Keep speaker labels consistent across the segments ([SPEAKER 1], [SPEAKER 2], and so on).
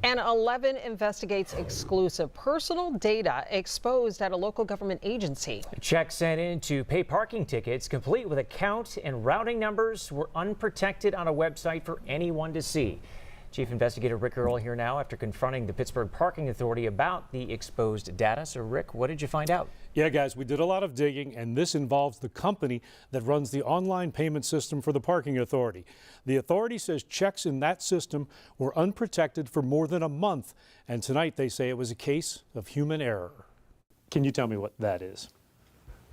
[SPEAKER 1] And 11 investigates exclusive personal data exposed at a local government agency.
[SPEAKER 2] A check sent in to pay parking tickets, complete with account and routing numbers, were unprotected on a website for anyone to see. Chief Investigator Rick Earl here now after confronting the Pittsburgh Parking Authority about the exposed data. So, Rick, what did you find out?
[SPEAKER 3] Yeah, guys, we did a lot of digging, and this involves the company that runs the online payment system for the Parking Authority. The authority says checks in that system were unprotected for more than a month, and tonight they say it was a case of human error. Can you tell me what that is?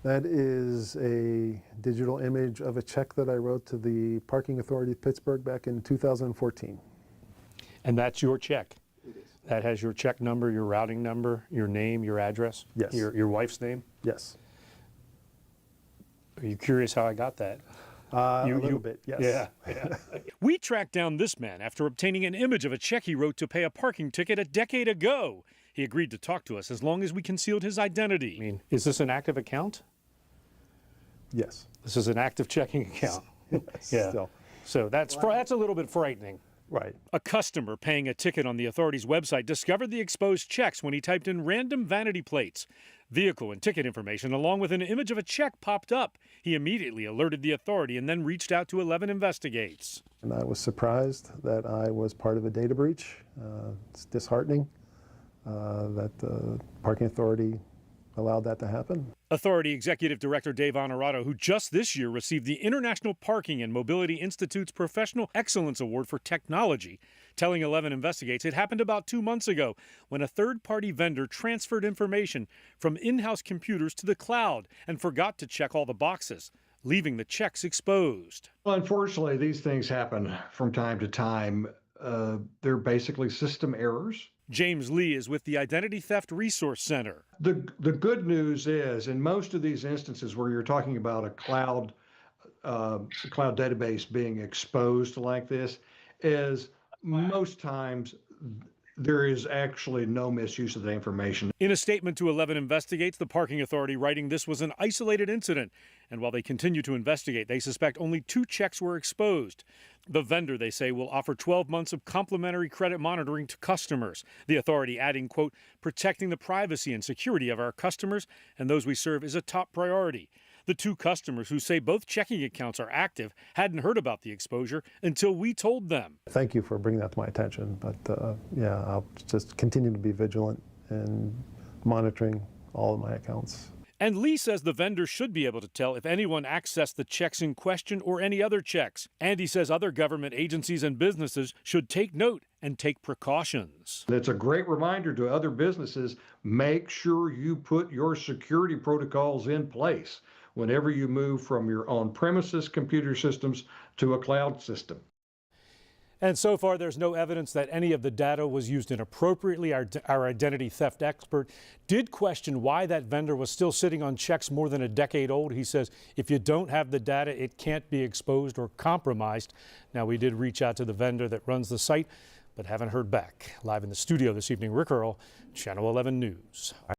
[SPEAKER 4] That is a digital image of a check that I wrote to the Parking Authority of Pittsburgh back in 2014.
[SPEAKER 3] And that's your check?
[SPEAKER 4] It is.
[SPEAKER 3] That has your check number, your routing number, your name, your address?
[SPEAKER 4] Yes.
[SPEAKER 3] Your wife's name?
[SPEAKER 4] Yes.
[SPEAKER 3] Are you curious how I got that?
[SPEAKER 4] A little bit, yes.
[SPEAKER 3] Yeah. We tracked down this man after obtaining an image of a check he wrote to pay a parking ticket a decade ago. He agreed to talk to us as long as we concealed his identity. I mean, is this an active account?
[SPEAKER 4] Yes.
[SPEAKER 3] This is an active checking account.
[SPEAKER 4] Yes,
[SPEAKER 3] Yeah.
[SPEAKER 4] still.
[SPEAKER 3] So that's a little bit frightening.
[SPEAKER 4] Right.
[SPEAKER 3] A customer paying a ticket on the authority's website discovered the exposed checks when he typed in random vanity plates. Vehicle and ticket information along with an image of a check popped up. He immediately alerted the authority and then reached out to 11 Investigates.
[SPEAKER 4] And I was surprised that I was part of a data breach. It's disheartening that the Parking Authority allowed that to happen.
[SPEAKER 3] Authority Executive Director Dave Honorato, who just this year received the International Parking and Mobility Institute's Professional Excellence Award for Technology, telling 11 Investigates it happened about 2 months ago when a third-party vendor transferred information from in-house computers to the cloud and forgot to check all the boxes, leaving the checks exposed.
[SPEAKER 5] Well, unfortunately, these things happen from time to time. They're basically system errors.
[SPEAKER 3] James Lee is with the Identity Theft Resource Center.
[SPEAKER 5] The good news is, in most of these instances where you're talking about a cloud database being exposed like this, is most times there is actually no misuse of the information.
[SPEAKER 3] In a statement to 11 Investigates, the Parking Authority writing this was an isolated incident. And while they continue to investigate, they suspect only 2 checks were exposed. The vendor, they say, will offer 12 months of complimentary credit monitoring to customers. The authority adding, quote, protecting the privacy and security of our customers and those we serve is a top priority. The 2 customers who say both checking accounts are active hadn't heard about the exposure until we told them.
[SPEAKER 4] Thank you for bringing that to my attention, but yeah, I'll just continue to be vigilant and monitoring all of my accounts.
[SPEAKER 3] And Lee says the vendor should be able to tell if anyone accessed the checks in question or any other checks. And he says other government agencies and businesses should take note and take precautions.
[SPEAKER 5] It's a great reminder to other businesses, make sure you put your security protocols in place whenever you move from your on-premises computer systems to a cloud system.
[SPEAKER 3] And so far, there's no evidence that any of the data was used inappropriately. Our identity theft expert did question why that vendor was still sitting on checks more than a decade old. He says if you don't have the data, it can't be exposed or compromised. Now, we did reach out to the vendor that runs the site, but haven't heard back. Live in the studio this evening, Rick Earl, Channel 11 News.